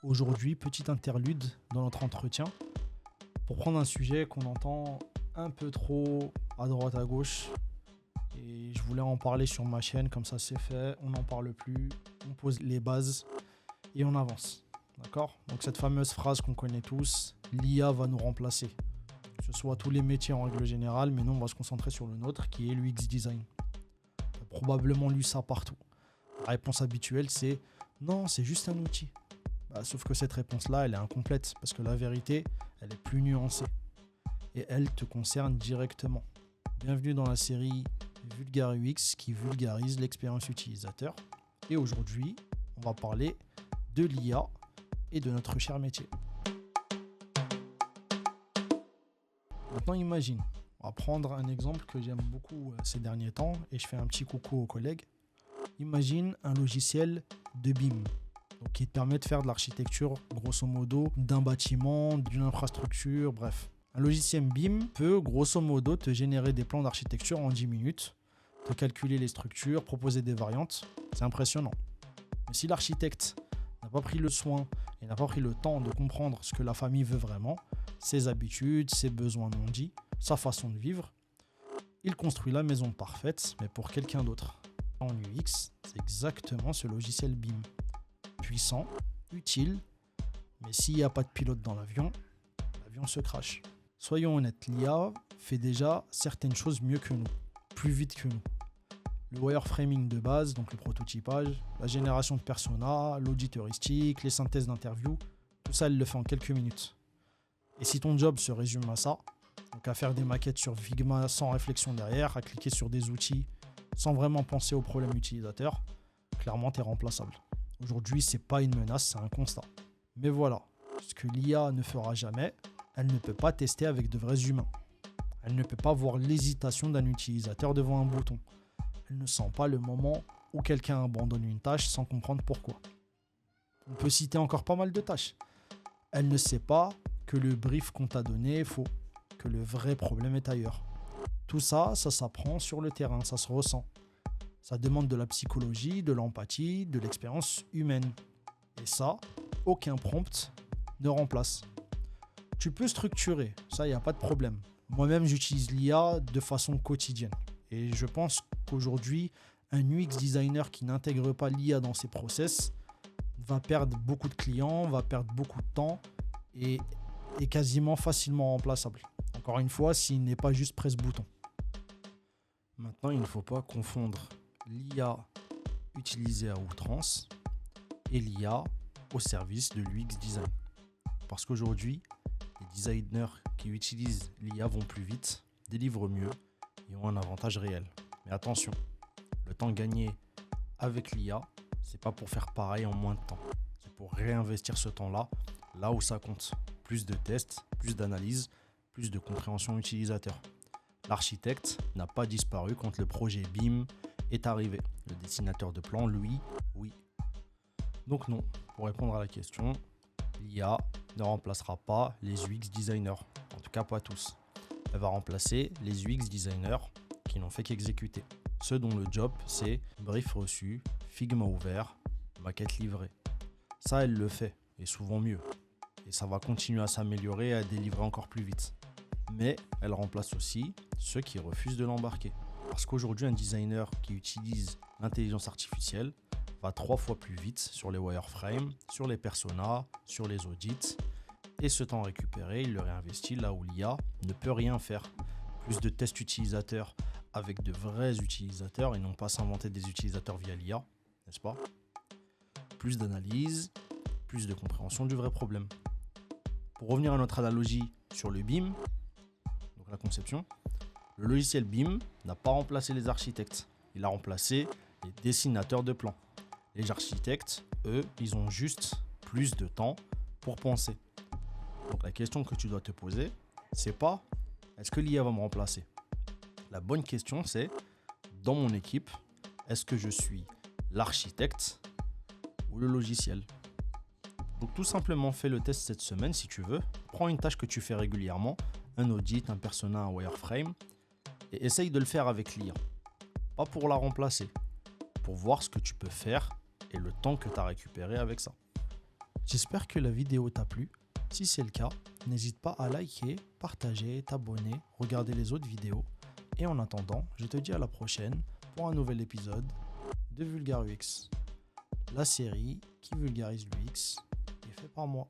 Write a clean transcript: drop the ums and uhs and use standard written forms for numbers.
Aujourd'hui, petite interlude dans notre entretien pour prendre un sujet qu'on entend un peu trop à droite à gauche. Et je voulais en parler sur ma chaîne, comme ça c'est fait, on n'en parle plus, on pose les bases et on avance. D'accord? Donc cette fameuse phrase qu'on connaît tous, l'IA va nous remplacer. Que ce soit tous les métiers en règle générale, mais nous on va se concentrer sur le nôtre qui est l'UX design. Tu as probablement lu ça partout. La réponse habituelle c'est non, c'est juste un outil. Sauf que cette réponse-là, elle est incomplète parce que la vérité, elle est plus nuancée et elle te concerne directement. Bienvenue dans la série Vulgar UX qui vulgarise l'expérience utilisateur. Et aujourd'hui, on va parler de l'IA et de notre cher métier. Maintenant, imagine, on va prendre un exemple que j'aime beaucoup ces derniers temps et je fais un petit coucou aux collègues. Imagine un logiciel de BIM. Donc, qui te permet de faire de l'architecture, grosso modo, d'un bâtiment, d'une infrastructure, bref. Un logiciel BIM peut, grosso modo, te générer des plans d'architecture en 10 minutes, te calculer les structures, proposer des variantes. C'est impressionnant. Mais si l'architecte n'a pas pris le soin et n'a pas pris le temps de comprendre ce que la famille veut vraiment, ses habitudes, ses besoins non dits, sa façon de vivre, il construit la maison parfaite, mais pour quelqu'un d'autre. En UX, c'est exactement ce logiciel BIM. Puissant, utile, mais s'il n'y a pas de pilote dans l'avion, l'avion se crache. Soyons honnêtes, l'IA fait déjà certaines choses mieux que nous, plus vite que nous. Le wireframing de base, donc le prototypage, la génération de personas, l'audit heuristique, les synthèses d'interviews, tout ça, elle le fait en quelques minutes. Et si ton job se résume à ça, donc à faire des maquettes sur Figma sans réflexion derrière, à cliquer sur des outils sans vraiment penser au problème utilisateur, clairement, tu es remplaçable. Aujourd'hui, ce n'est pas une menace, c'est un constat. Mais voilà, ce que l'IA ne fera jamais, elle ne peut pas tester avec de vrais humains. Elle ne peut pas voir l'hésitation d'un utilisateur devant un bouton. Elle ne sent pas le moment où quelqu'un abandonne une tâche sans comprendre pourquoi. On peut citer encore pas mal de tâches. Elle ne sait pas que le brief qu'on t'a donné est faux, que le vrai problème est ailleurs. Tout ça, ça s'apprend sur le terrain, ça se ressent. Ça demande de la psychologie, de l'empathie, de l'expérience humaine. Et ça, aucun prompt ne remplace. Tu peux structurer, ça, il n'y a pas de problème. Moi-même, j'utilise l'IA de façon quotidienne. Et je pense qu'aujourd'hui, un UX designer qui n'intègre pas l'IA dans ses process va perdre beaucoup de clients, va perdre beaucoup de temps et est quasiment facilement remplaçable. Encore une fois, s'il n'est pas juste presse-bouton. Maintenant, il ne faut pas confondre l'IA utilisée à outrance et l'IA au service de l'UX design. Parce qu'aujourd'hui, les designers qui utilisent l'IA vont plus vite, délivrent mieux et ont un avantage réel. Mais attention, le temps gagné avec l'IA, c'est pas pour faire pareil en moins de temps. C'est pour réinvestir ce temps-là, là où ça compte. Plus de tests, plus d'analyse, plus de compréhension utilisateur. L'architecte n'a pas disparu quand le projet BIM est arrivé. Le dessinateur de plan, lui, oui. Donc non, pour répondre à la question, l'IA ne remplacera pas les UX designers. En tout cas, pas tous. Elle va remplacer les UX designers qui n'ont fait qu'exécuter. Ceux dont le job, c'est brief reçu, Figma ouvert, maquette livrée. Ça, elle le fait, et souvent mieux. Et ça va continuer à s'améliorer et à délivrer encore plus vite. Mais elle remplace aussi ceux qui refusent de l'embarquer. Parce qu'aujourd'hui, un designer qui utilise l'intelligence artificielle va 3 fois plus vite sur les wireframes, sur les personas, sur les audits. Et ce temps récupéré, il le réinvestit là où l'IA ne peut rien faire. Plus de tests utilisateurs avec de vrais utilisateurs et non pas s'inventer des utilisateurs via l'IA, n'est-ce pas? Plus d'analyse, plus de compréhension du vrai problème. Pour revenir à notre analogie sur le BIM, donc la conception, le logiciel BIM n'a pas remplacé les architectes, il a remplacé les dessinateurs de plans. Les architectes, eux, ils ont juste plus de temps pour penser. Donc la question que tu dois te poser, c'est pas est-ce que l'IA va me remplacer? La bonne question, c'est dans mon équipe, est-ce que je suis l'architecte ou le logiciel? Donc tout simplement, fais le test cette semaine si tu veux. Prends une tâche que tu fais régulièrement, un audit, un persona, un wireframe, Et essaye de le faire avec l'IA. Pas pour la remplacer, pour voir ce que tu peux faire et le temps que tu as récupéré avec ça. J'espère que la vidéo t'a plu. Si c'est le cas, n'hésite pas à liker, partager, t'abonner, regarder les autres vidéos. Et en attendant, je te dis à la prochaine pour un nouvel épisode de Vulgaire UX, la série qui vulgarise l'UX est fait par moi.